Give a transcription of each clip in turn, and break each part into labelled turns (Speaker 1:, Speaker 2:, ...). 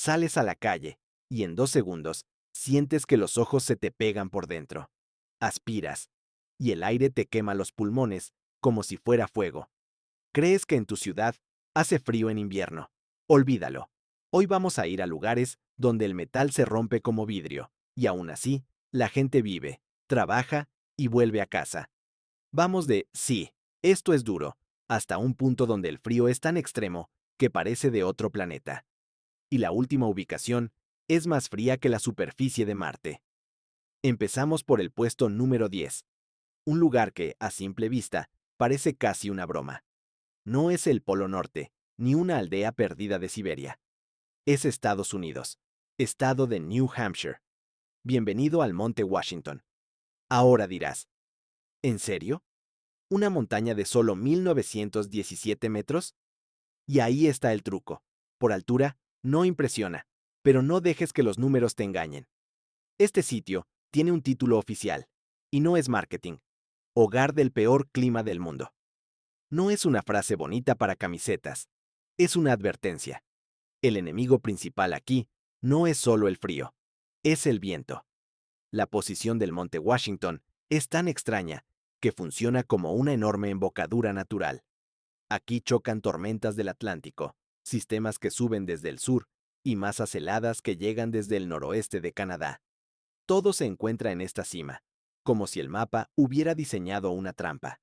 Speaker 1: Sales a la calle y en 2 segundos sientes que los ojos se te pegan por dentro. Aspiras y el aire te quema los pulmones como si fuera fuego. ¿Crees que en tu ciudad hace frío en invierno? Olvídalo. Hoy vamos a ir a lugares donde el metal se rompe como vidrio y aún así la gente vive, trabaja y vuelve a casa. Vamos de sí, esto es duro, hasta un punto donde el frío es tan extremo que parece de otro planeta. Y la última ubicación es más fría que la superficie de Marte. Empezamos por el puesto número 10, un lugar que, a simple vista, parece casi una broma. No es el Polo Norte, ni una aldea perdida de Siberia. Es Estados Unidos, estado de New Hampshire. Bienvenido al Monte Washington. Ahora dirás, ¿en serio? ¿Una montaña de solo 1917 metros? Y ahí está el truco. Por altura, no impresiona, pero no dejes que los números te engañen. Este sitio tiene un título oficial, y no es marketing. Hogar del peor clima del mundo. No es una frase bonita para camisetas, es una advertencia. El enemigo principal aquí no es solo el frío, es el viento. La posición del Monte Washington es tan extraña que funciona como una enorme embocadura natural. Aquí chocan tormentas del Atlántico, sistemas que suben desde el sur y masas heladas que llegan desde el noroeste de Canadá. Todo se encuentra en esta cima, como si el mapa hubiera diseñado una trampa.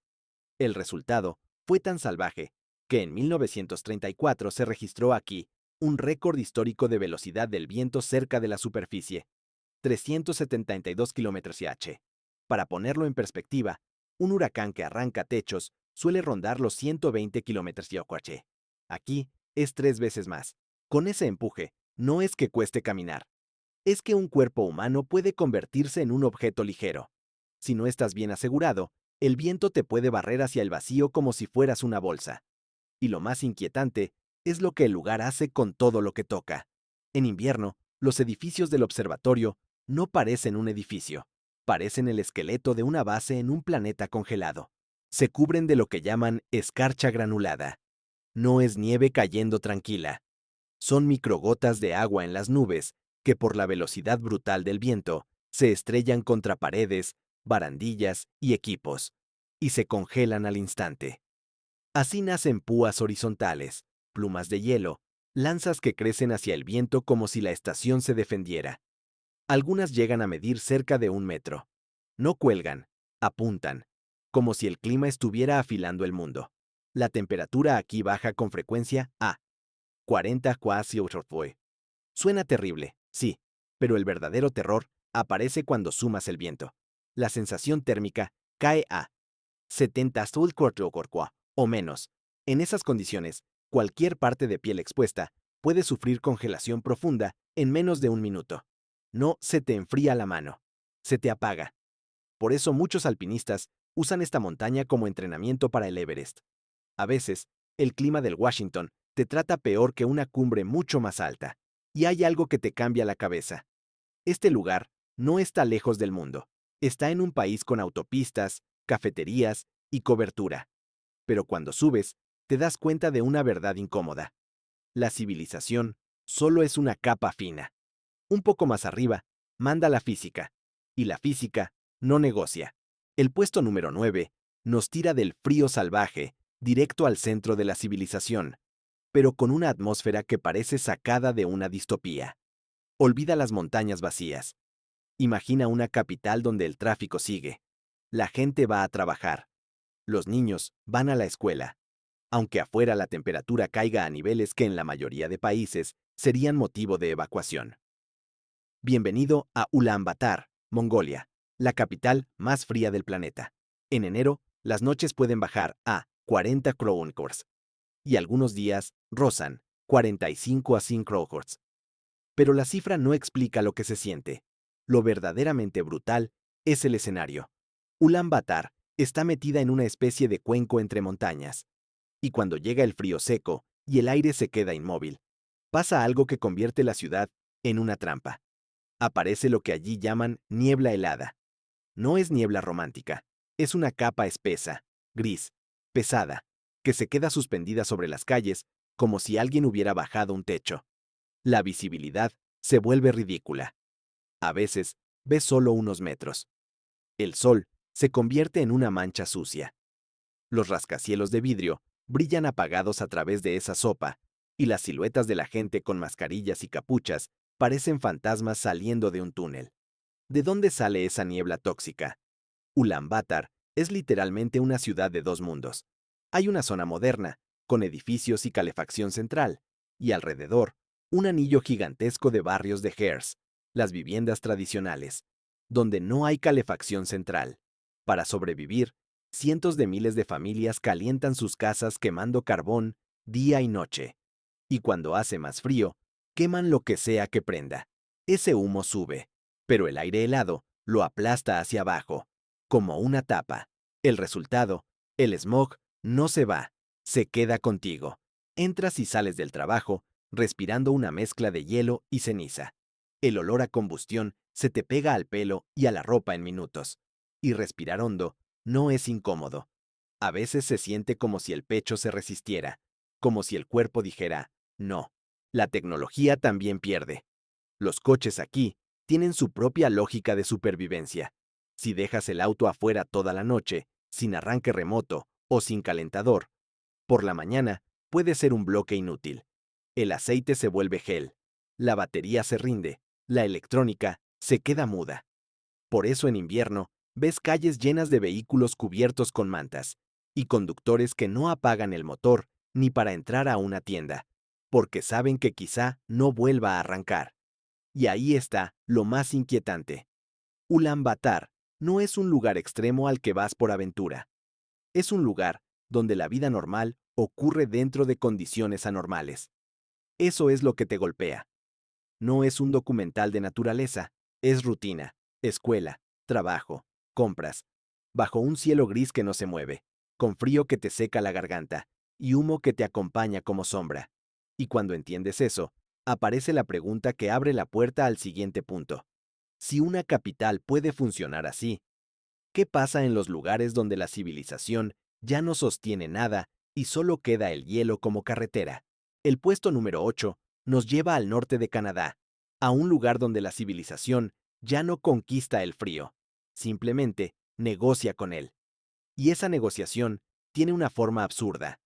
Speaker 1: El resultado fue tan salvaje que en 1934 se registró aquí un récord histórico de velocidad del viento cerca de la superficie, 372 km/h. Para ponerlo en perspectiva, un huracán que arranca techos suele rondar los 120 km/h. Aquí es 3 veces más. Con ese empuje, no es que cueste caminar, es que un cuerpo humano puede convertirse en un objeto ligero. Si no estás bien asegurado, el viento te puede barrer hacia el vacío como si fueras una bolsa. Y lo más inquietante es lo que el lugar hace con todo lo que toca. En invierno, los edificios del observatorio no parecen un edificio, parecen el esqueleto de una base en un planeta congelado. Se cubren de lo que llaman escarcha granulada. No es nieve cayendo tranquila. Son microgotas de agua en las nubes que por la velocidad brutal del viento se estrellan contra paredes, barandillas y equipos, y se congelan al instante. Así nacen púas horizontales, plumas de hielo, lanzas que crecen hacia el viento como si la estación se defendiera. Algunas llegan a medir cerca de 1 metro. No cuelgan, apuntan, como si el clima estuviera afilando el mundo. La temperatura aquí baja con frecuencia a 40 cuasi. Suena terrible, sí, pero el verdadero terror aparece cuando sumas el viento. La sensación térmica cae a 70 o menos. En esas condiciones, cualquier parte de piel expuesta puede sufrir congelación profunda en menos de 1 minuto. No se te enfría la mano, se te apaga. Por eso muchos alpinistas usan esta montaña como entrenamiento para el Everest. A veces, el clima del Washington te trata peor que una cumbre mucho más alta. Y hay algo que te cambia la cabeza. Este lugar no está lejos del mundo. Está en un país con autopistas, cafeterías y cobertura. Pero cuando subes, te das cuenta de una verdad incómoda. La civilización solo es una capa fina. Un poco más arriba, manda la física. Y la física no negocia. El puesto número 9 nos tira del frío salvaje, directo al centro de la civilización, pero con una atmósfera que parece sacada de una distopía. Olvida las montañas vacías. Imagina una capital donde el tráfico sigue. La gente va a trabajar. Los niños van a la escuela. Aunque afuera la temperatura caiga a niveles que en la mayoría de países serían motivo de evacuación. Bienvenido a Ulaanbaatar, Mongolia, la capital más fría del planeta. En enero, las noches pueden bajar a 40 kronkorts y algunos días rozan 45 a 100 kronkorts. Pero la cifra no explica lo que se siente. Lo verdaderamente brutal es el escenario. Ulaanbaatar está metida en una especie de cuenco entre montañas. Y cuando llega el frío seco y el aire se queda inmóvil, pasa algo que convierte la ciudad en una trampa. Aparece lo que allí llaman niebla helada. No es niebla romántica, es una capa espesa, gris, pesada, que se queda suspendida sobre las calles como si alguien hubiera bajado un techo. La visibilidad se vuelve ridícula. A veces, ves solo unos metros. El sol se convierte en una mancha sucia. Los rascacielos de vidrio brillan apagados a través de esa sopa, y las siluetas de la gente con mascarillas y capuchas parecen fantasmas saliendo de un túnel. ¿De dónde sale esa niebla tóxica? Ulaanbaatar es literalmente una ciudad de dos mundos. Hay una zona moderna, con edificios y calefacción central, y alrededor, un anillo gigantesco de barrios de Gers, las viviendas tradicionales, donde no hay calefacción central. Para sobrevivir, cientos de miles de familias calientan sus casas quemando carbón día y noche. Y cuando hace más frío, queman lo que sea que prenda. Ese humo sube, pero el aire helado lo aplasta hacia abajo, como una tapa. El resultado, el smog, no se va, se queda contigo. Entras y sales del trabajo, respirando una mezcla de hielo y ceniza. El olor a combustión se te pega al pelo y a la ropa en minutos. Y respirar hondo no es incómodo. A veces se siente como si el pecho se resistiera, como si el cuerpo dijera, no. La tecnología también pierde. Los coches aquí tienen su propia lógica de supervivencia. Si dejas el auto afuera toda la noche, sin arranque remoto o sin calentador, por la mañana puede ser un bloque inútil. El aceite se vuelve gel, la batería se rinde, la electrónica se queda muda. Por eso en invierno ves calles llenas de vehículos cubiertos con mantas y conductores que no apagan el motor ni para entrar a una tienda, porque saben que quizá no vuelva a arrancar. Y ahí está lo más inquietante. Ulaanbaatar no es un lugar extremo al que vas por aventura. Es un lugar donde la vida normal ocurre dentro de condiciones anormales. Eso es lo que te golpea. No es un documental de naturaleza, es rutina, escuela, trabajo, compras, bajo un cielo gris que no se mueve, con frío que te seca la garganta y humo que te acompaña como sombra. Y cuando entiendes eso, aparece la pregunta que abre la puerta al siguiente punto. Si una capital puede funcionar así, ¿qué pasa en los lugares donde la civilización ya no sostiene nada y solo queda el hielo como carretera? El puesto número 8 nos lleva al norte de Canadá, a un lugar donde la civilización ya no conquista el frío, simplemente negocia con él. Y esa negociación tiene una forma absurda.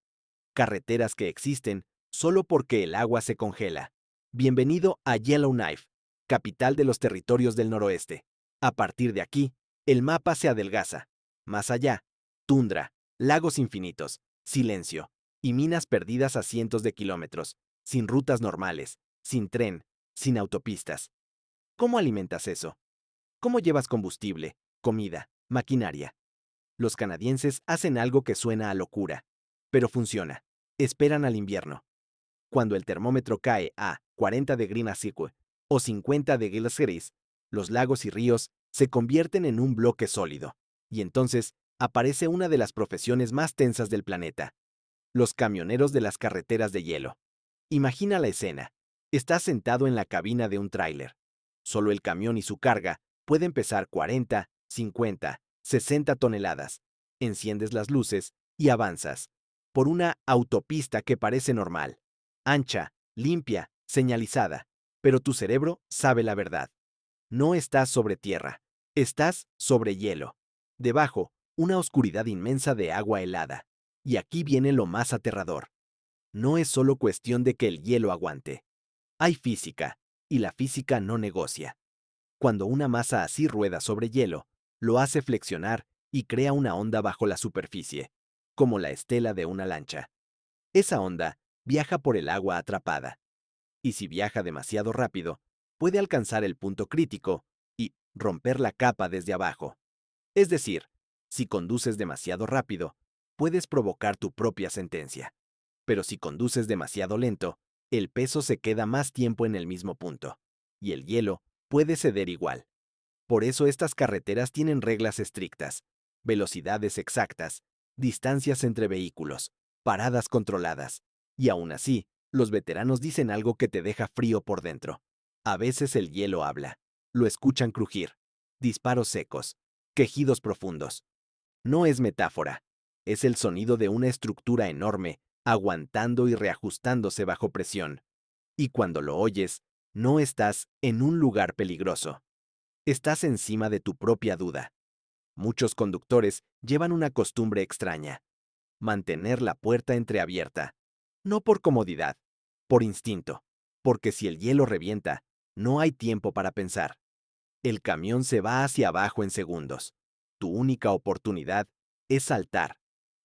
Speaker 1: Carreteras que existen solo porque el agua se congela. Bienvenido a Yellowknife, capital de los territorios del noroeste. A partir de aquí, el mapa se adelgaza. Más allá, tundra, lagos infinitos, silencio y minas perdidas a cientos de kilómetros, sin rutas normales, sin tren, sin autopistas. ¿Cómo alimentas eso? ¿Cómo llevas combustible, comida, maquinaria? Los canadienses hacen algo que suena a locura, pero funciona. Esperan al invierno. Cuando el termómetro cae a 40 de Greenwich o 50 de Celsius, los lagos y ríos se convierten en un bloque sólido. Y entonces aparece una de las profesiones más tensas del planeta: los camioneros de las carreteras de hielo. Imagina la escena. Estás sentado en la cabina de un tráiler. Solo el camión y su carga pueden pesar 40, 50, 60 toneladas. Enciendes las luces y avanzas por una autopista que parece normal, ancha, limpia, señalizada, pero tu cerebro sabe la verdad. No estás sobre tierra, estás sobre hielo. Debajo, una oscuridad inmensa de agua helada. Y aquí viene lo más aterrador. No es solo cuestión de que el hielo aguante. Hay física, y la física no negocia. Cuando una masa así rueda sobre hielo, lo hace flexionar y crea una onda bajo la superficie, como la estela de una lancha. Esa onda viaja por el agua atrapada, y si viaja demasiado rápido, puede alcanzar el punto crítico y romper la capa desde abajo. Es decir, si conduces demasiado rápido, puedes provocar tu propia sentencia. Pero si conduces demasiado lento, el peso se queda más tiempo en el mismo punto, y el hielo puede ceder igual. Por eso estas carreteras tienen reglas estrictas, velocidades exactas, distancias entre vehículos, paradas controladas. Y aún así, los veteranos dicen algo que te deja frío por dentro. A veces el hielo habla. Lo escuchan crujir. Disparos secos. Quejidos profundos. No es metáfora. Es el sonido de una estructura enorme, aguantando y reajustándose bajo presión. Y cuando lo oyes, no estás en un lugar peligroso. Estás encima de tu propia duda. Muchos conductores llevan una costumbre extraña: mantener la puerta entreabierta. No por comodidad, por instinto, porque si el hielo revienta, no hay tiempo para pensar. El camión se va hacia abajo en segundos. Tu única oportunidad es saltar,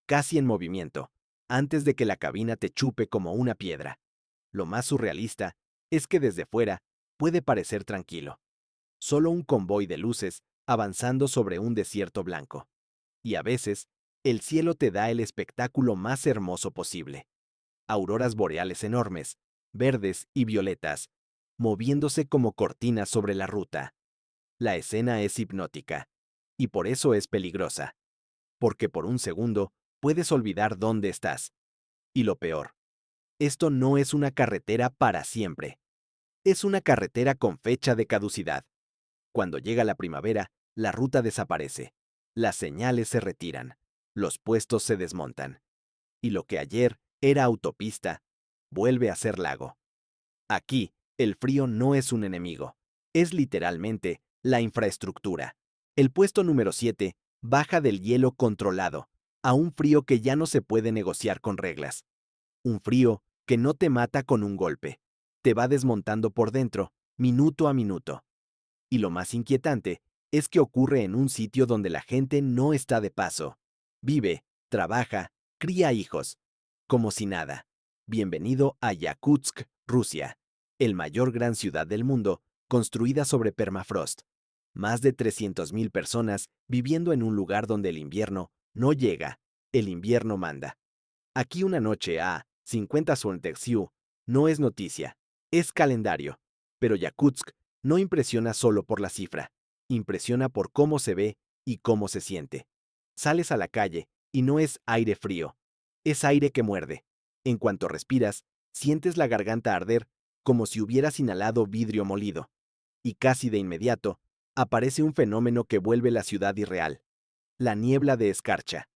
Speaker 1: casi en movimiento, antes de que la cabina te chupe como una piedra. Lo más surrealista es que desde fuera puede parecer tranquilo. Solo un convoy de luces avanzando sobre un desierto blanco. Y a veces, el cielo te da el espectáculo más hermoso posible: auroras boreales enormes, verdes y violetas, moviéndose como cortinas sobre la ruta. La escena es hipnótica, y por eso es peligrosa, porque por un segundo puedes olvidar dónde estás. Y lo peor, esto no es una carretera para siempre, es una carretera con fecha de caducidad. Cuando llega la primavera, la ruta desaparece, las señales se retiran, los puestos se desmontan, y lo que ayer era autopista vuelve a ser lago. Aquí, el frío no es un enemigo, es literalmente la infraestructura. El puesto número 7 baja del hielo controlado a un frío que ya no se puede negociar con reglas. Un frío que no te mata con un golpe, te va desmontando por dentro, minuto a minuto. Y lo más inquietante es que ocurre en un sitio donde la gente no está de paso. Vive, trabaja, cría hijos, como si nada. Bienvenido a Yakutsk, Rusia, el mayor gran ciudad del mundo, construida sobre permafrost. Más de 300.000 personas viviendo en un lugar donde el invierno no llega, el invierno manda. Aquí una noche a 50 Soltexiu no es noticia, es calendario. Pero Yakutsk no impresiona solo por la cifra, impresiona por cómo se ve y cómo se siente. Sales a la calle y no es aire frío, es aire que muerde. En cuanto respiras, sientes la garganta arder como si hubieras inhalado vidrio molido. Y casi de inmediato, aparece un fenómeno que vuelve la ciudad irreal: la niebla de escarcha.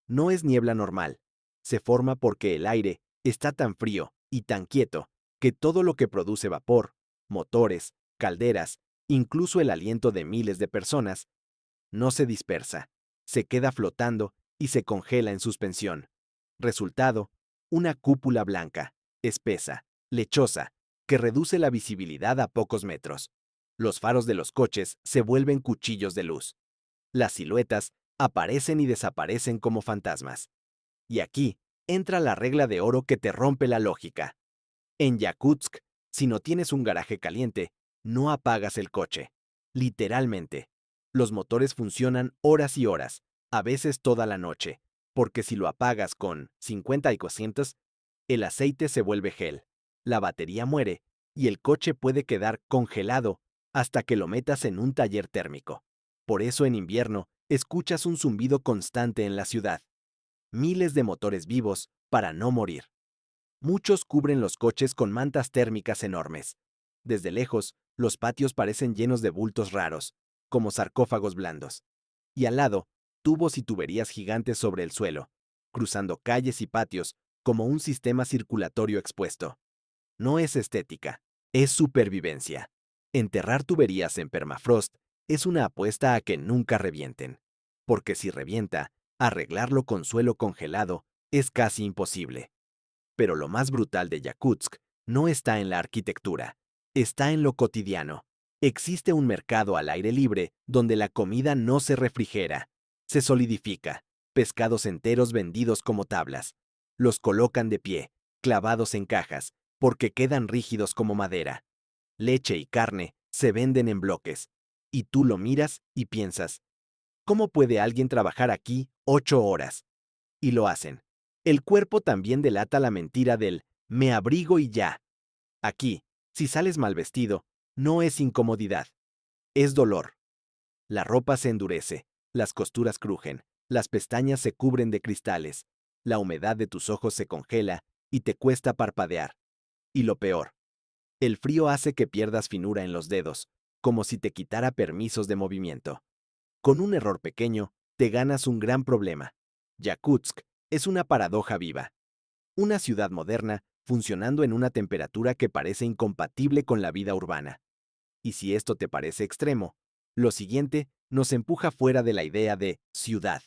Speaker 1: No es niebla normal. Se forma porque el aire está tan frío y tan quieto que todo lo que produce vapor, motores, calderas, incluso el aliento de miles de personas, no se dispersa, se queda flotando y se congela en suspensión. Resultado: una cúpula blanca, espesa, lechosa, que reduce la visibilidad a pocos metros. Los faros de los coches se vuelven cuchillos de luz. Las siluetas aparecen y desaparecen como fantasmas. Y aquí entra la regla de oro que te rompe la lógica. En Yakutsk, si no tienes un garaje caliente, no apagas el coche. Literalmente. Los motores funcionan horas y horas, a veces toda la noche, porque si lo apagas con 50 y 200, el aceite se vuelve gel, la batería muere y el coche puede quedar congelado hasta que lo metas en un taller térmico. Por eso en invierno escuchas un zumbido constante en la ciudad. Miles de motores vivos para no morir. Muchos cubren los coches con mantas térmicas enormes. Desde lejos, los patios parecen llenos de bultos raros, como sarcófagos blandos. Y al lado, tubos y tuberías gigantes sobre el suelo, cruzando calles y patios como un sistema circulatorio expuesto. No es estética, es supervivencia. Enterrar tuberías en permafrost es una apuesta a que nunca revienten. Porque si revienta, arreglarlo con suelo congelado es casi imposible. Pero lo más brutal de Yakutsk no está en la arquitectura, está en lo cotidiano. Existe un mercado al aire libre donde la comida no se refrigera, se solidifica. Pescados enteros vendidos como tablas. Los colocan de pie, clavados en cajas, porque quedan rígidos como madera. Leche y carne se venden en bloques. Y tú lo miras y piensas: ¿cómo puede alguien trabajar aquí 8 horas? Y lo hacen. El cuerpo también delata la mentira del "me abrigo y ya". Aquí, si sales mal vestido, no es incomodidad, es dolor. La ropa se endurece, las costuras crujen, las pestañas se cubren de cristales, la humedad de tus ojos se congela y te cuesta parpadear. Y lo peor, el frío hace que pierdas finura en los dedos, como si te quitara permisos de movimiento. Con un error pequeño, te ganas un gran problema. Yakutsk es una paradoja viva. Una ciudad moderna funcionando en una temperatura que parece incompatible con la vida urbana. Y si esto te parece extremo, lo siguiente nos empuja fuera de la idea de ciudad,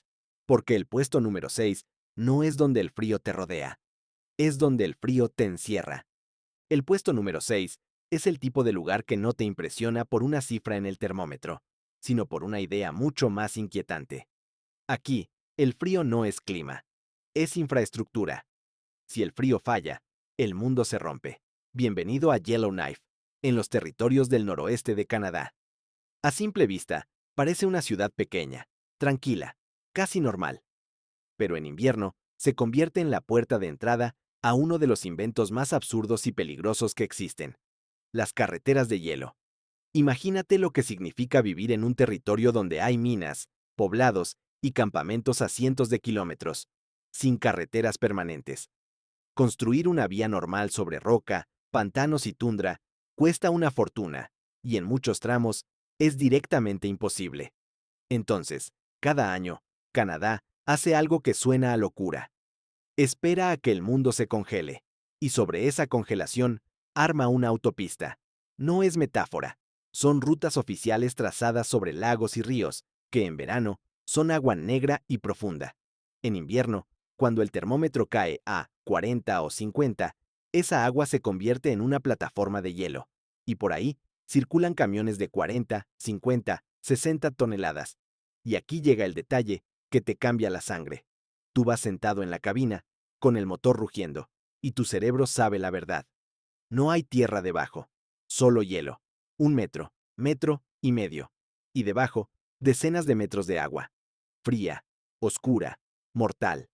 Speaker 1: porque el puesto número 6 no es donde el frío te rodea, es donde el frío te encierra. El puesto número 6 es el tipo de lugar que no te impresiona por una cifra en el termómetro, sino por una idea mucho más inquietante. Aquí, el frío no es clima, es infraestructura. Si el frío falla, el mundo se rompe. Bienvenido a Yellowknife, en los territorios del noroeste de Canadá. A simple vista, parece una ciudad pequeña, tranquila, casi normal. Pero en invierno, se convierte en la puerta de entrada a uno de los inventos más absurdos y peligrosos que existen: las carreteras de hielo. Imagínate lo que significa vivir en un territorio donde hay minas, poblados y campamentos a cientos de kilómetros, sin carreteras permanentes. Construir una vía normal sobre roca, pantanos y tundra cuesta una fortuna, y en muchos tramos es directamente imposible. Entonces, cada año, Canadá hace algo que suena a locura. Espera a que el mundo se congele, y sobre esa congelación arma una autopista. No es metáfora, son rutas oficiales trazadas sobre lagos y ríos, que en verano son agua negra y profunda. En invierno, cuando el termómetro cae a 40 o 50, esa agua se convierte en una plataforma de hielo, y por ahí circulan camiones de 40, 50, 60 toneladas. Y aquí llega el detalle que te cambia la sangre. Tú vas sentado en la cabina, con el motor rugiendo, y tu cerebro sabe la verdad. No hay tierra debajo, solo hielo. 1 metro, metro y medio. Y debajo, decenas de metros de agua. Fría, oscura, mortal.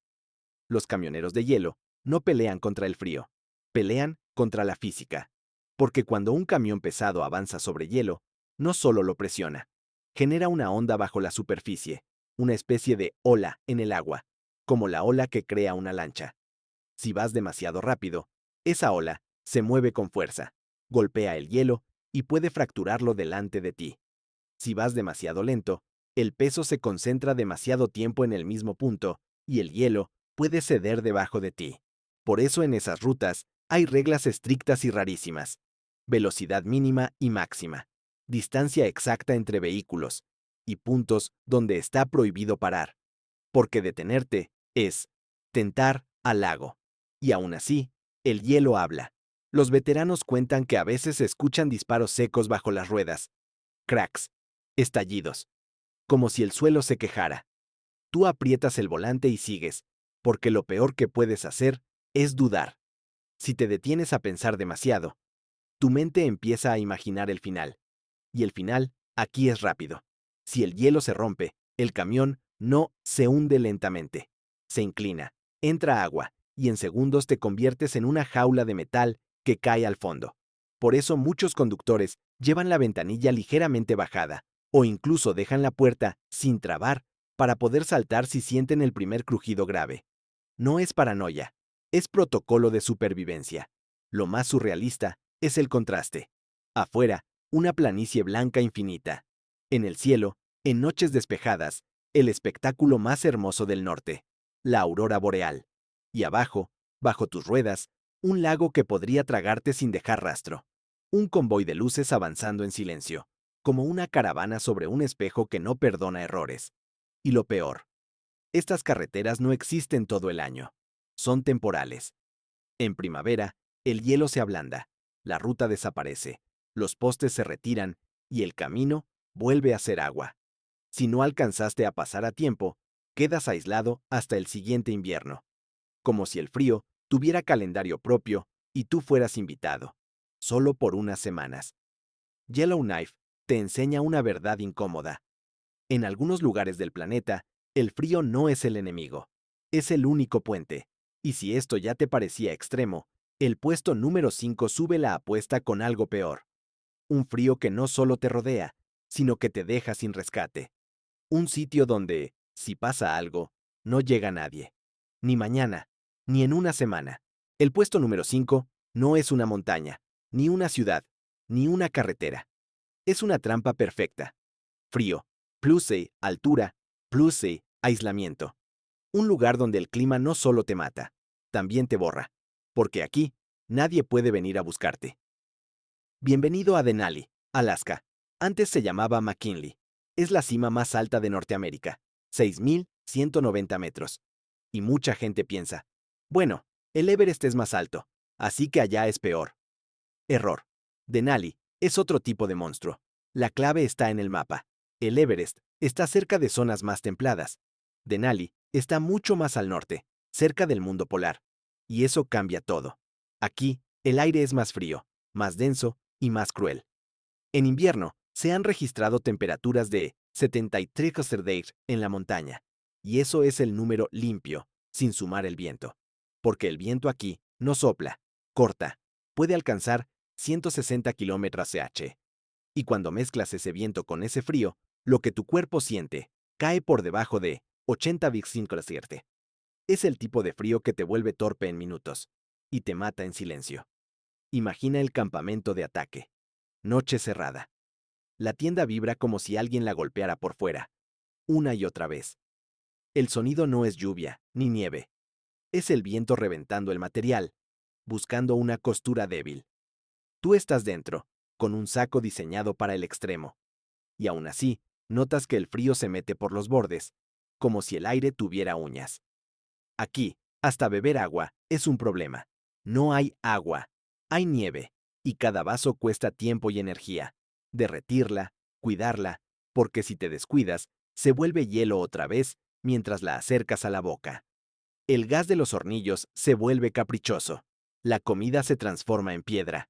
Speaker 1: Los camioneros de hielo no pelean contra el frío, pelean contra la física. Porque cuando un camión pesado avanza sobre hielo, no solo lo presiona, genera una onda bajo la superficie, una especie de ola en el agua, como la ola que crea una lancha. Si vas demasiado rápido, esa ola se mueve con fuerza, golpea el hielo y puede fracturarlo delante de ti. Si vas demasiado lento, el peso se concentra demasiado tiempo en el mismo punto y el hielo puede ceder debajo de ti. Por eso en esas rutas hay reglas estrictas y rarísimas: velocidad mínima y máxima, distancia exacta entre vehículos y puntos donde está prohibido parar, porque detenerte es tentar al lago. Y aún así, el hielo habla. Los veteranos cuentan que a veces se escuchan disparos secos bajo las ruedas, cracks, estallidos, como si el suelo se quejara. Tú aprietas el volante y sigues, porque lo peor que puedes hacer es dudar. Si te detienes a pensar demasiado, tu mente empieza a imaginar el final. Y el final, aquí es rápido. Si el hielo se rompe, el camión no se hunde lentamente. Se inclina, entra agua, y en segundos te conviertes en una jaula de metal que cae al fondo. Por eso muchos conductores llevan la ventanilla ligeramente bajada, o incluso dejan la puerta sin trabar para poder saltar si sienten el primer crujido grave. No es paranoia, es protocolo de supervivencia. Lo más surrealista es el contraste. Afuera, una planicie blanca infinita. En el cielo, en noches despejadas, el espectáculo más hermoso del norte, la aurora boreal. Y abajo, bajo tus ruedas, un lago que podría tragarte sin dejar rastro. Un convoy de luces avanzando en silencio, como una caravana sobre un espejo que no perdona errores. Y lo peor, estas carreteras no existen todo el año. Son temporales. En primavera, el hielo se ablanda, la ruta desaparece, los postes se retiran y el camino vuelve a ser agua. Si no alcanzaste a pasar a tiempo, quedas aislado hasta el siguiente invierno, como si el frío tuviera calendario propio y tú fueras invitado, solo por unas semanas. Yellowknife te enseña una verdad incómoda. En algunos lugares del planeta, el frío no es el enemigo, es el único puente. Y si esto ya te parecía extremo, el puesto número 5 sube la apuesta con algo peor. Un frío que no solo te rodea, sino que te deja sin rescate. Un sitio donde, si pasa algo, no llega nadie. Ni mañana, ni en una semana. El puesto número 5 no es una montaña, ni una ciudad, ni una carretera. Es una trampa perfecta. Frío, plus altura, plus aislamiento. Un lugar donde el clima no solo te mata, también te borra. Porque aquí, Nadie puede venir a buscarte. Bienvenido a Denali, Alaska. Antes se llamaba McKinley. Es la cima más alta de Norteamérica, 6.190 metros. Y mucha gente piensa, bueno, el Everest es más alto, así que allá es peor. Error. Denali es otro tipo de monstruo. La clave está en el mapa. El Everest está cerca de zonas más templadas. Denali está mucho más al norte, cerca del mundo polar. Y eso cambia todo. Aquí, el aire es más frío, más denso y más cruel. En invierno, se han registrado temperaturas de 73 Celsius en la montaña. Y eso es el número limpio, sin sumar el viento. Porque el viento aquí no sopla, corta, puede alcanzar 160 km/h. Y cuando mezclas ese viento con ese frío, lo que tu cuerpo siente cae por debajo de 80,5 Celsius. Es el tipo de frío que te vuelve torpe en minutos y te mata en silencio. Imagina el campamento de ataque. Noche cerrada. La tienda vibra como si alguien la golpeara por fuera, una y otra vez. El sonido no es lluvia ni nieve. Es el viento reventando el material, buscando una costura débil. Tú estás dentro, con un saco diseñado para el extremo. Y aún así, notas que el frío se mete por los bordes, como si el aire tuviera uñas. Aquí, hasta beber agua es un problema. No hay agua, hay nieve, y cada vaso cuesta tiempo y energía. Derretirla, cuidarla, porque si te descuidas, se vuelve hielo otra vez mientras la acercas a la boca. El gas de los hornillos se vuelve caprichoso. La comida se transforma en piedra.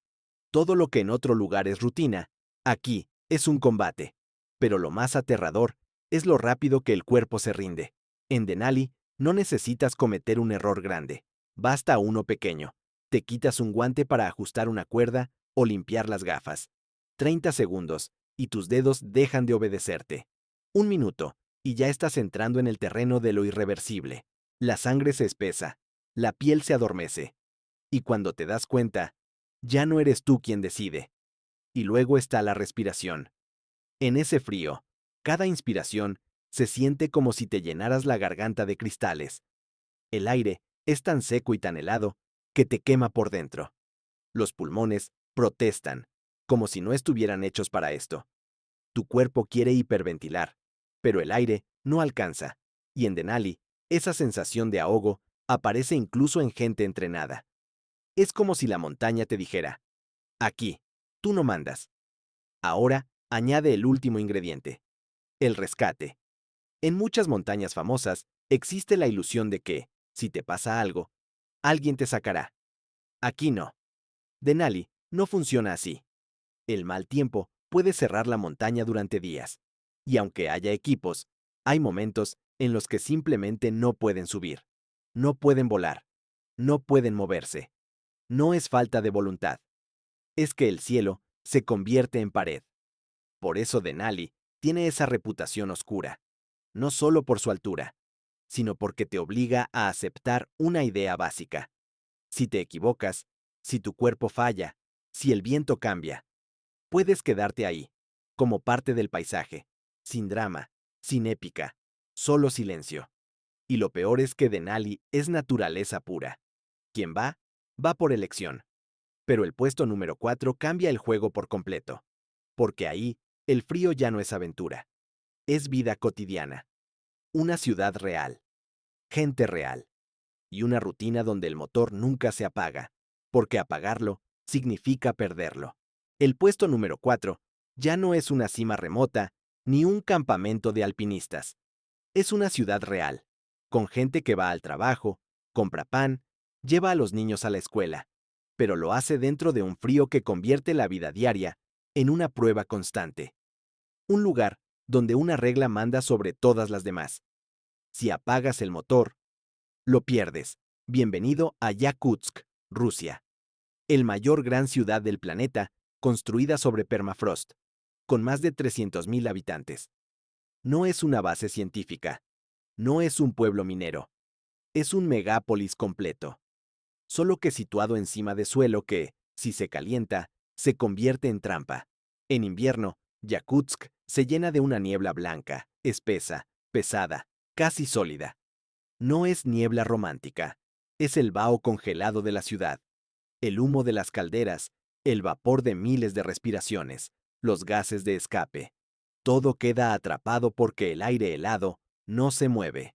Speaker 1: Todo lo que en otro lugar es rutina, aquí es un combate. Pero lo más aterrador es lo rápido que el cuerpo se rinde. En Denali, no necesitas cometer un error grande. Basta uno pequeño. Te quitas un guante para ajustar una cuerda o limpiar las gafas. 30 segundos, y tus dedos dejan de obedecerte. Un minuto, y ya estás entrando en el terreno de lo irreversible. La sangre se espesa, la piel se adormece. Y cuando te das cuenta, ya no eres tú quien decide. Y luego está la respiración. En ese frío, cada inspiración se siente como si te llenaras la garganta de cristales. El aire es tan seco y tan helado que te quema por dentro. Los pulmones protestan, como si no estuvieran hechos para esto. Tu cuerpo quiere hiperventilar, pero el aire no alcanza. Y en Denali, esa sensación de ahogo aparece incluso en gente entrenada. Es como si la montaña te dijera, aquí, tú no mandas. Ahora, añade el último ingrediente, el rescate. En muchas montañas famosas existe la ilusión de que, si te pasa algo, alguien te sacará. Aquí no. Denali no funciona así. El mal tiempo puede cerrar la montaña durante días. Y aunque haya equipos, hay momentos en los que simplemente no pueden subir. No pueden volar. No pueden moverse. No es falta de voluntad. Es que el cielo se convierte en pared. Por eso Denali tiene esa reputación oscura. No solo por su altura, sino porque te obliga a aceptar una idea básica. Si te equivocas, si tu cuerpo falla, si el viento cambia, puedes quedarte ahí, como parte del paisaje, sin drama, sin épica, solo silencio. Y lo peor es que Denali es naturaleza pura. Quien va, va por elección. Pero el puesto número 4 cambia el juego por completo. Porque ahí, el frío ya no es aventura. Es vida cotidiana. Una ciudad real. Gente real. Y una rutina donde el motor nunca se apaga, porque apagarlo significa perderlo. El puesto número 4 ya no es una cima remota ni un campamento de alpinistas. Es una ciudad real, con gente que va al trabajo, compra pan, lleva a los niños a la escuela, pero lo hace dentro de un frío que convierte la vida diaria en una prueba constante. Un lugar donde una regla manda sobre todas las demás. Si apagas el motor, lo pierdes. Bienvenido a Yakutsk, Rusia, el mayor gran ciudad del planeta, construida sobre permafrost, con más de 300,000 habitantes. No es una base científica, no es un pueblo minero, es un megápolis completo, solo que situado encima de suelo que, si se calienta, se convierte en trampa. En invierno, Yakutsk se llena de una niebla blanca, espesa, pesada, casi sólida. No es niebla romántica, es el vaho congelado de la ciudad. el humo de las calderas, el vapor de miles de respiraciones, los gases de escape. Todo queda atrapado porque el aire helado no se mueve.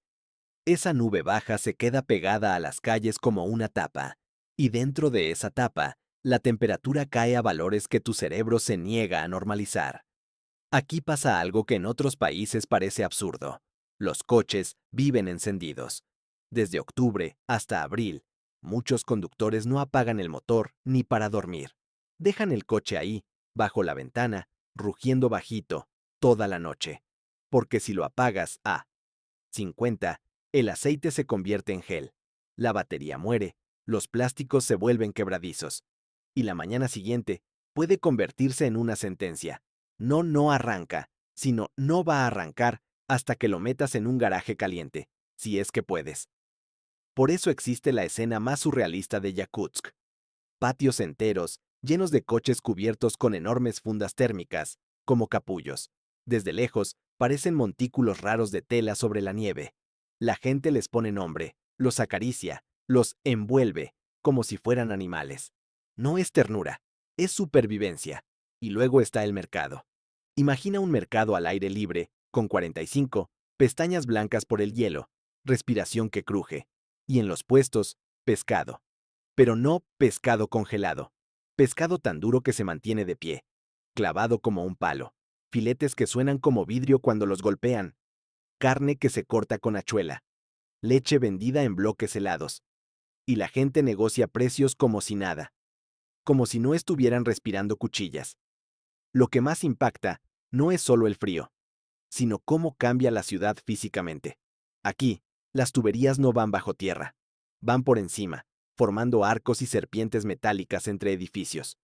Speaker 1: Esa nube baja se queda pegada a las calles como una tapa, y dentro de esa tapa, la temperatura cae a valores que tu cerebro se niega a normalizar. Aquí pasa algo que en otros países parece absurdo. Los coches viven encendidos. Desde octubre hasta abril, muchos conductores no apagan el motor ni para dormir. Dejan el coche ahí, bajo la ventana, rugiendo bajito, toda la noche. Porque si lo apagas a 50, el aceite se convierte en gel. La batería muere, los plásticos se vuelven quebradizos. Y la mañana siguiente puede convertirse en una sentencia. No arranca, sino no va a arrancar hasta que lo metas en un garaje caliente, si es que puedes. Por eso existe la escena más surrealista de Yakutsk. Patios enteros, llenos de coches cubiertos con enormes fundas térmicas, como capullos. Desde lejos, parecen montículos raros de tela sobre la nieve. La gente les pone nombre, los acaricia, los envuelve, como si fueran animales. No es ternura, es supervivencia. Y luego está el mercado. Imagina un mercado al aire libre, con 45, pestañas blancas por el hielo, respiración que cruje. Y en los puestos, pescado. Pero no pescado congelado. Pescado tan duro que se mantiene de pie, clavado como un palo. Filetes que suenan como vidrio cuando los golpean. Carne que se corta con hachuela. Leche vendida en bloques helados. Y la gente negocia precios como si nada. Como si no estuvieran respirando cuchillas. Lo que más impacta no es solo el frío, sino cómo cambia la ciudad físicamente. Aquí, las tuberías no van bajo tierra, van por encima, formando arcos y serpientes metálicas entre edificios.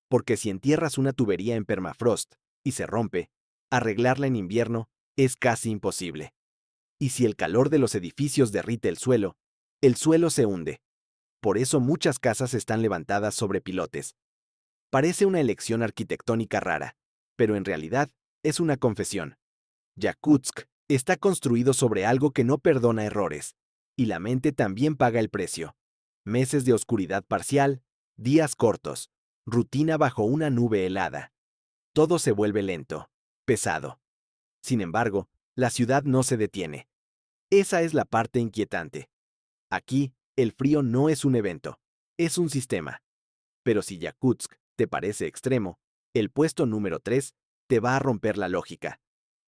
Speaker 1: Porque si entierras una tubería en permafrost y se rompe, arreglarla en invierno es casi imposible. Y si el calor de los edificios derrite el suelo se hunde. Por eso muchas casas están levantadas sobre pilotes. Parece una elección arquitectónica rara, pero en realidad es una confesión. Yakutsk está construido sobre algo que no perdona errores, y la mente también paga el precio. Meses de oscuridad parcial, días cortos, rutina bajo una nube helada. Todo se vuelve lento, pesado. Sin embargo, la ciudad no se detiene. Esa es la parte inquietante. Aquí, el frío no es un evento, es un sistema. Pero si Yakutsk te parece extremo, el puesto número 3 te va a romper la lógica.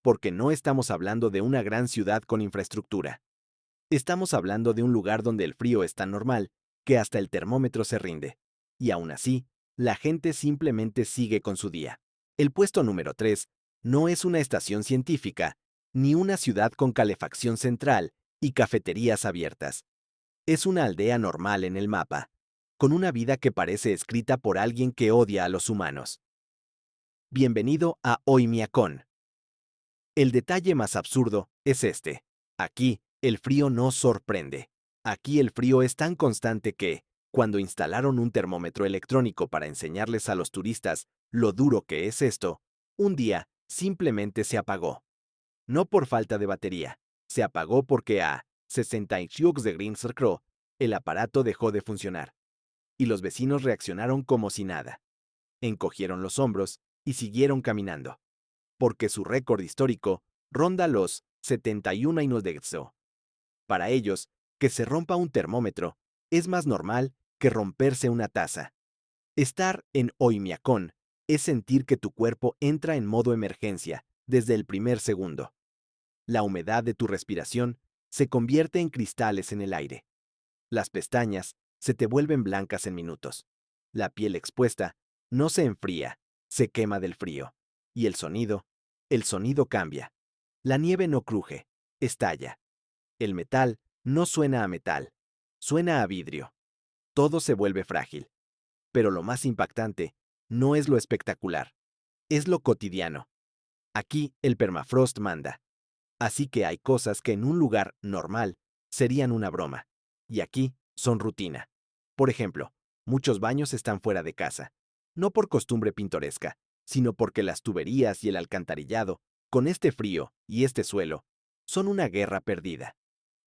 Speaker 1: Porque no estamos hablando de una gran ciudad con infraestructura. Estamos hablando de un lugar donde el frío es tan normal que hasta el termómetro se rinde. Y aún así, la gente simplemente sigue con su día. El puesto número 3 no es una estación científica, ni una ciudad con calefacción central y cafeterías abiertas. Es una aldea normal en el mapa, con una vida que parece escrita por alguien que odia a los humanos. Bienvenido a Oymyakon. El detalle más absurdo es este. Aquí, el frío no sorprende. Aquí el frío es tan constante que, cuando instalaron un termómetro electrónico para enseñarles a los turistas lo duro que es esto, un día simplemente se apagó. No por falta de batería, se apagó porque a 66 de Greencircle el aparato dejó de funcionar. Y los vecinos reaccionaron como si nada. Encogieron los hombros y siguieron caminando. Porque su récord histórico ronda los 71 años de Exo. Para ellos, que se rompa un termómetro es más normal que romperse una taza. Estar en Oymyakon es sentir que tu cuerpo entra en modo emergencia desde el primer segundo. La humedad de tu respiración se convierte en cristales en el aire. Las pestañas se te vuelven blancas en minutos. La piel expuesta no se enfría, se quema del frío. Y el sonido cambia. La nieve no cruje, estalla. El metal no suena a metal, suena a vidrio. Todo se vuelve frágil. Pero lo más impactante no es lo espectacular, es lo cotidiano. Aquí el permafrost manda. Así que hay cosas que en un lugar normal serían una broma. Y aquí son rutina. Por ejemplo, muchos baños están fuera de casa. No por costumbre pintoresca, sino porque las tuberías y el alcantarillado, con este frío y este suelo, son una guerra perdida.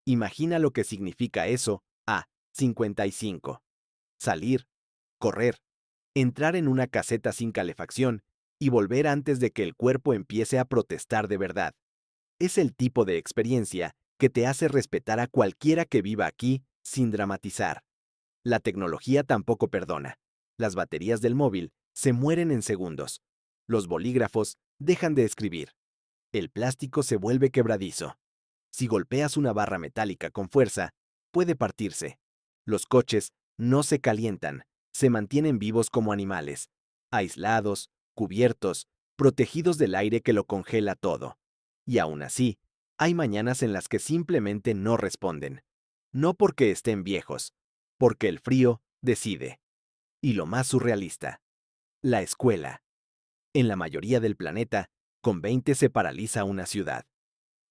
Speaker 1: Imagina lo que significa eso a 55. Salir correr, entrar en una caseta sin calefacción y volver antes de que el cuerpo empiece a protestar de verdad. Es el tipo de experiencia que te hace respetar a cualquiera que viva aquí sin dramatizar. La tecnología tampoco perdona. Las baterías del móvil se mueren en segundos. Los bolígrafos dejan de escribir. El plástico se vuelve quebradizo. Si golpeas una barra metálica con fuerza, puede partirse. Los coches no se calientan, se mantienen vivos como animales, aislados, cubiertos, protegidos del aire que lo congela todo. Y aún así, hay mañanas en las que simplemente no responden. No porque estén viejos, porque el frío decide. Y lo más surrealista, la escuela. En la mayoría del planeta, con 20 se paraliza una ciudad.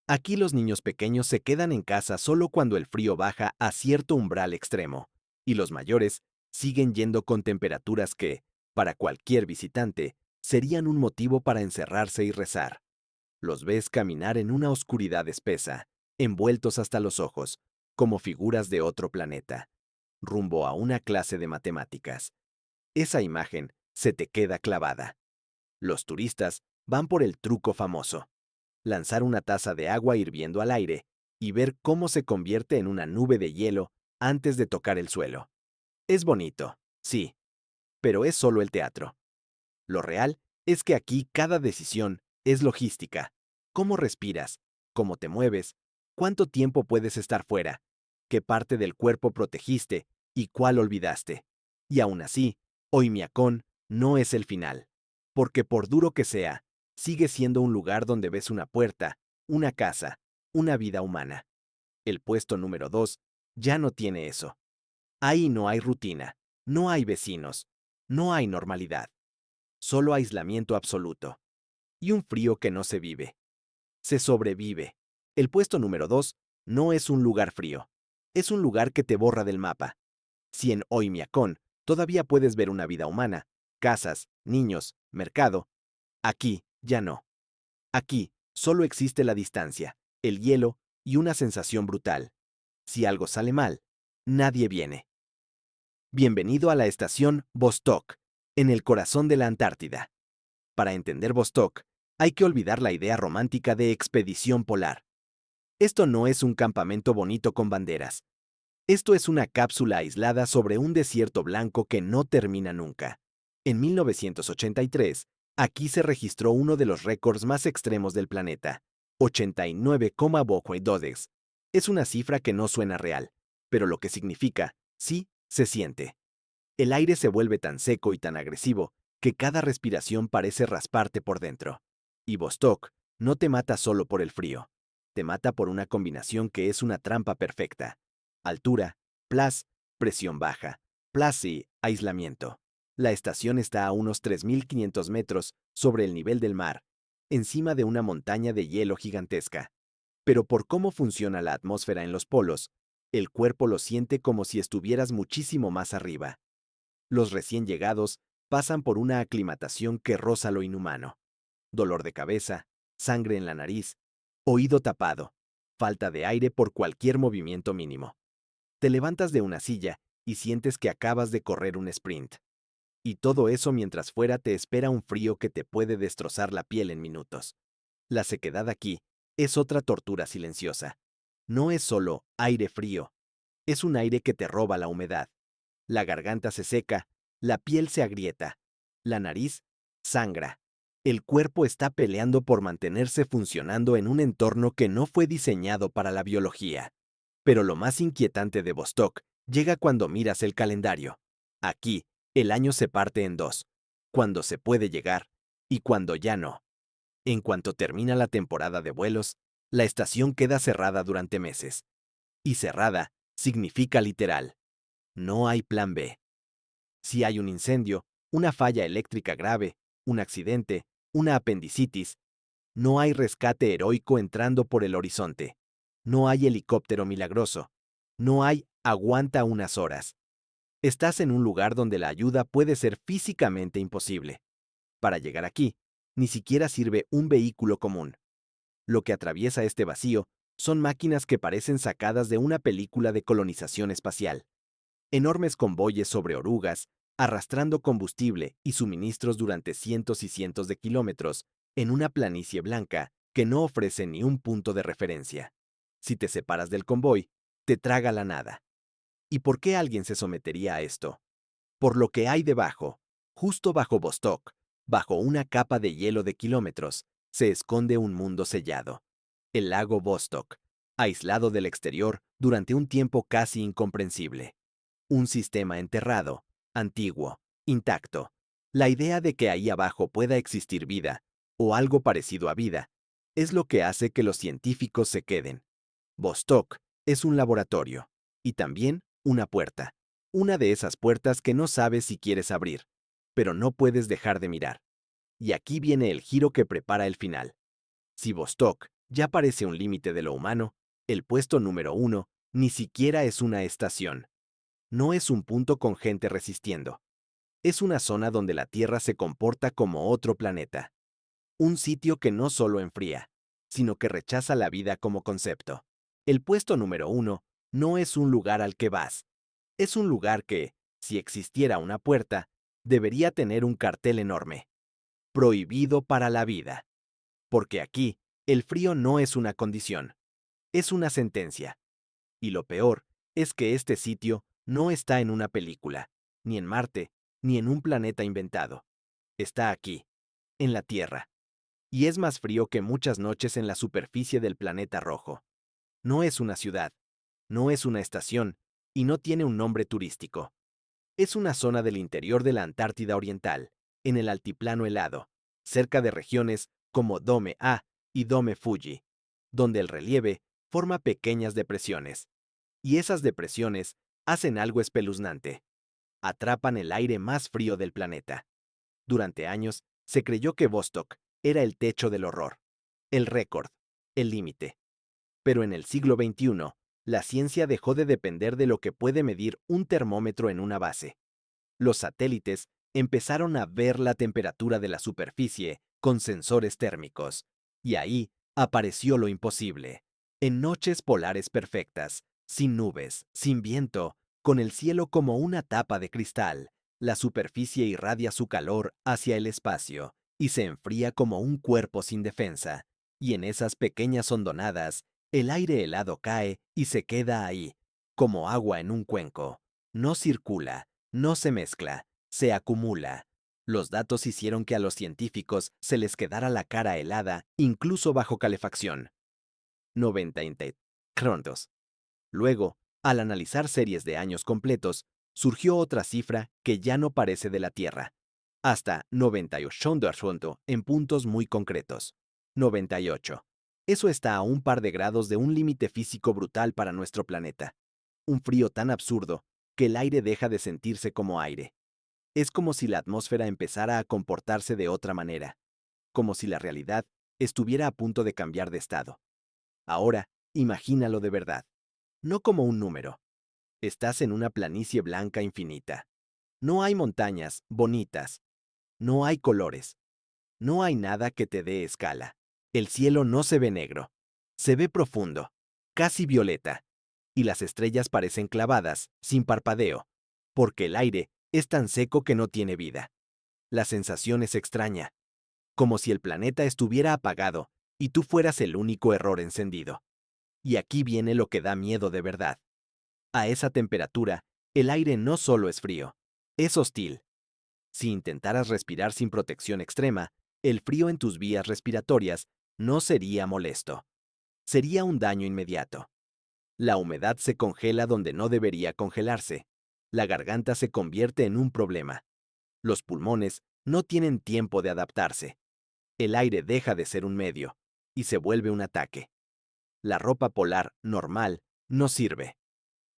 Speaker 1: Aquí los niños pequeños se quedan en casa solo cuando el frío baja a cierto umbral extremo, y los mayores siguen yendo con temperaturas que, para cualquier visitante, serían un motivo para encerrarse y rezar. Los ves caminar en una oscuridad espesa, envueltos hasta los ojos, como figuras de otro planeta, rumbo a una clase de matemáticas. Esa imagen se te queda clavada. Los turistas van por el truco famoso: lanzar una taza de agua hirviendo al aire y ver cómo se convierte en una nube de hielo antes de tocar el suelo. Es bonito, sí, pero es solo el teatro. Lo real es que aquí cada decisión es logística. ¿Cómo respiras? ¿Cómo te mueves? ¿Cuánto tiempo puedes estar fuera? ¿Qué parte del cuerpo protegiste y cuál olvidaste? Y aún así, Oymyakon no es el final. Porque por duro que sea, sigue siendo un lugar donde ves una puerta, una casa, una vida humana. El puesto número 2 ya no tiene eso. Ahí no hay rutina, no hay vecinos, no hay normalidad. Solo aislamiento absoluto. Y un frío que no se vive. Se sobrevive. El puesto número 2 no es un lugar frío. Es un lugar que te borra del mapa. Si en Oymyakon todavía puedes ver una vida humana, casas, niños, mercado, aquí ya no. Aquí solo existe la distancia, el hielo y una sensación brutal. Si algo sale mal, nadie viene. Bienvenido a la estación Vostok, en el corazón de la Antártida. Para entender Vostok, hay que olvidar la idea romántica de expedición polar. Esto no es un campamento bonito con banderas. Esto es una cápsula aislada sobre un desierto blanco que no termina nunca. En 1983, aquí se registró uno de los récords más extremos del planeta, 89,2. Es una cifra que no suena real, pero lo que significa, sí, se siente. El aire se vuelve tan seco y tan agresivo que cada respiración parece rasparte por dentro. Y Vostok no te mata solo por el frío, te mata por una combinación que es una trampa perfecta: altura, plus, presión baja, plus y aislamiento. La estación está a unos 3.500 metros sobre el nivel del mar, encima de una montaña de hielo gigantesca. Pero por cómo funciona la atmósfera en los polos, el cuerpo lo siente como si estuvieras muchísimo más arriba. Los recién llegados pasan por una aclimatación que roza lo inhumano. Dolor de cabeza, sangre en la nariz, oído tapado, falta de aire por cualquier movimiento mínimo. Te levantas de una silla y sientes que acabas de correr un sprint. Y todo eso mientras fuera te espera un frío que te puede destrozar la piel en minutos. La sequedad aquí es otra tortura silenciosa. No es solo aire frío, es un aire que te roba la humedad. La garganta se seca, la piel se agrieta, la nariz sangra. El cuerpo está peleando por mantenerse funcionando en un entorno que no fue diseñado para la biología. Pero lo más inquietante de Vostok llega cuando miras el calendario. Aquí, el año se parte en dos: cuando se puede llegar y cuando ya no. En cuanto termina la temporada de vuelos, la estación queda cerrada durante meses. Y cerrada significa literal: no hay plan B. Si hay un incendio, una falla eléctrica grave, un accidente, una apendicitis, no hay rescate heroico entrando por el horizonte. No hay helicóptero milagroso. No hay aguanta unas horas. Estás en un lugar donde la ayuda puede ser físicamente imposible. Para llegar aquí, ni siquiera sirve un vehículo común. Lo que atraviesa este vacío son máquinas que parecen sacadas de una película de colonización espacial. Enormes convoyes sobre orugas, arrastrando combustible y suministros durante cientos y cientos de kilómetros en una planicie blanca que no ofrece ni un punto de referencia. Si te separas del convoy, te traga la nada. ¿Y por qué alguien se sometería a esto? Por lo que hay debajo, justo bajo Vostok, bajo una capa de hielo de kilómetros, se esconde un mundo sellado. El lago Vostok, aislado del exterior durante un tiempo casi incomprensible. Un sistema enterrado, antiguo, intacto. La idea de que ahí abajo pueda existir vida, o algo parecido a vida, es lo que hace que los científicos se queden. Vostok es un laboratorio, y también una puerta. Una de esas puertas que no sabes si quieres abrir, pero no puedes dejar de mirar. Y aquí viene el giro que prepara el final. Si Vostok ya parece un límite de lo humano, el puesto número 1 ni siquiera es una estación. No es un punto con gente resistiendo. Es una zona donde la Tierra se comporta como otro planeta. Un sitio que no solo enfría, sino que rechaza la vida como concepto. El puesto número 1 no es un lugar al que vas. Es un lugar que, si existiera una puerta, debería tener un cartel enorme. Prohibido para la vida. Porque aquí, el frío no es una condición. Es una sentencia. Y lo peor es que este sitio no está en una película, ni en Marte, ni en un planeta inventado. Está aquí, en la Tierra. Y es más frío que muchas noches en la superficie del planeta rojo. No es una ciudad, no es una estación, y no tiene un nombre turístico. Es una zona del interior de la Antártida Oriental, en el altiplano helado, cerca de regiones como Dome A y Dome Fuji, donde el relieve forma pequeñas depresiones. Y esas depresiones hacen algo espeluznante. Atrapan el aire más frío del planeta. Durante años, se creyó que Vostok era el techo del horror, el récord, el límite. Pero en el siglo XXI, la ciencia dejó de depender de lo que puede medir un termómetro en una base. Los satélites empezaron a ver la temperatura de la superficie con sensores térmicos. Y ahí apareció lo imposible. En noches polares perfectas, sin nubes, sin viento, con el cielo como una tapa de cristal, la superficie irradia su calor hacia el espacio y se enfría como un cuerpo sin defensa. Y en esas pequeñas hondonadas, el aire helado cae y se queda ahí, como agua en un cuenco. No circula, no se mezcla, se acumula. Los datos hicieron que a los científicos se les quedara la cara helada, incluso bajo calefacción. 90 Crontos. Luego, al analizar series de años completos, surgió otra cifra que ya no parece de la Tierra. Hasta 98 en puntos muy concretos. 98. Eso está a un par de grados de un límite físico brutal para nuestro planeta. Un frío tan absurdo que el aire deja de sentirse como aire. Es como si la atmósfera empezara a comportarse de otra manera, como si la realidad estuviera a punto de cambiar de estado. Ahora, imagínalo de verdad, no como un número. Estás en una planicie blanca infinita. No hay montañas bonitas, no hay colores, no hay nada que te dé escala. El cielo no se ve negro, se ve profundo, casi violeta, y las estrellas parecen clavadas, sin parpadeo, porque el aire es tan seco que no tiene vida. La sensación es extraña, como si el planeta estuviera apagado y tú fueras el único error encendido. Y aquí viene lo que da miedo de verdad. A esa temperatura, el aire no solo es frío, es hostil. Si intentaras respirar sin protección extrema, el frío en tus vías respiratorias no sería molesto. Sería un daño inmediato. La humedad se congela donde no debería congelarse. La garganta se convierte en un problema. Los pulmones no tienen tiempo de adaptarse. El aire deja de ser un medio y se vuelve un ataque. La ropa polar normal no sirve.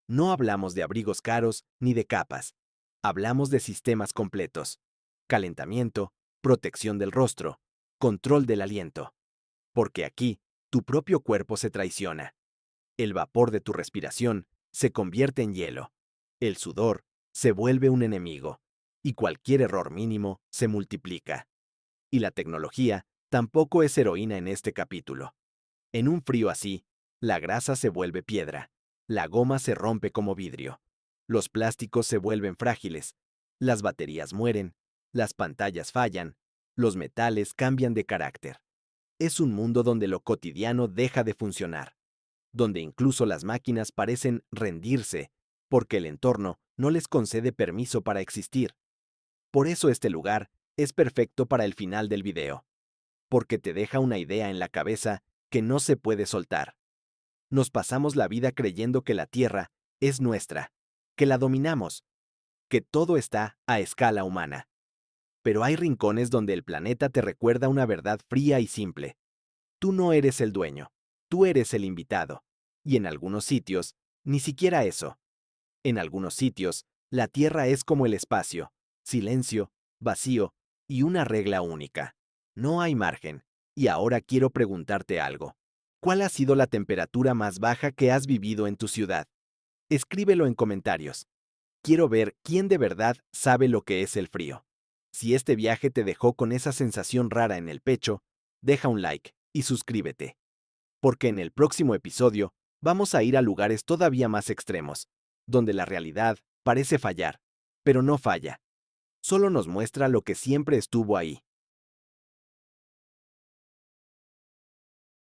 Speaker 1: No hablamos de abrigos caros ni de capas. Hablamos de sistemas completos. Calentamiento, protección del rostro, control del aliento. Porque aquí, tu propio cuerpo se traiciona. El vapor de tu respiración se convierte en hielo. El sudor se vuelve un enemigo. Y cualquier error mínimo se multiplica. Y la tecnología tampoco es heroína en este capítulo. En un frío así, la grasa se vuelve piedra. La goma se rompe como vidrio. Los plásticos se vuelven frágiles. Las baterías mueren, las pantallas fallan, los metales cambian de carácter. Es un mundo donde lo cotidiano deja de funcionar, donde incluso las máquinas parecen rendirse, porque el entorno no les concede permiso para existir. Por eso este lugar es perfecto para el final del video, porque te deja una idea en la cabeza que no se puede soltar. Nos pasamos la vida creyendo que la Tierra es nuestra, que la dominamos, que todo está a escala humana. Pero hay rincones donde el planeta te recuerda una verdad fría y simple. Tú no eres el dueño, tú eres el invitado. Y en algunos sitios, ni siquiera eso. En algunos sitios, la Tierra es como el espacio, silencio, vacío y una regla única. No hay margen. Y ahora quiero preguntarte algo. ¿Cuál ha sido la temperatura más baja que has vivido en tu ciudad? Escríbelo en comentarios. Quiero ver quién de verdad sabe lo que es el frío. Si este viaje te dejó con esa sensación rara en el pecho, deja un like y suscríbete. Porque en el próximo episodio vamos a ir a lugares todavía más extremos, donde la realidad parece fallar, pero no falla. Solo nos muestra lo que siempre estuvo ahí.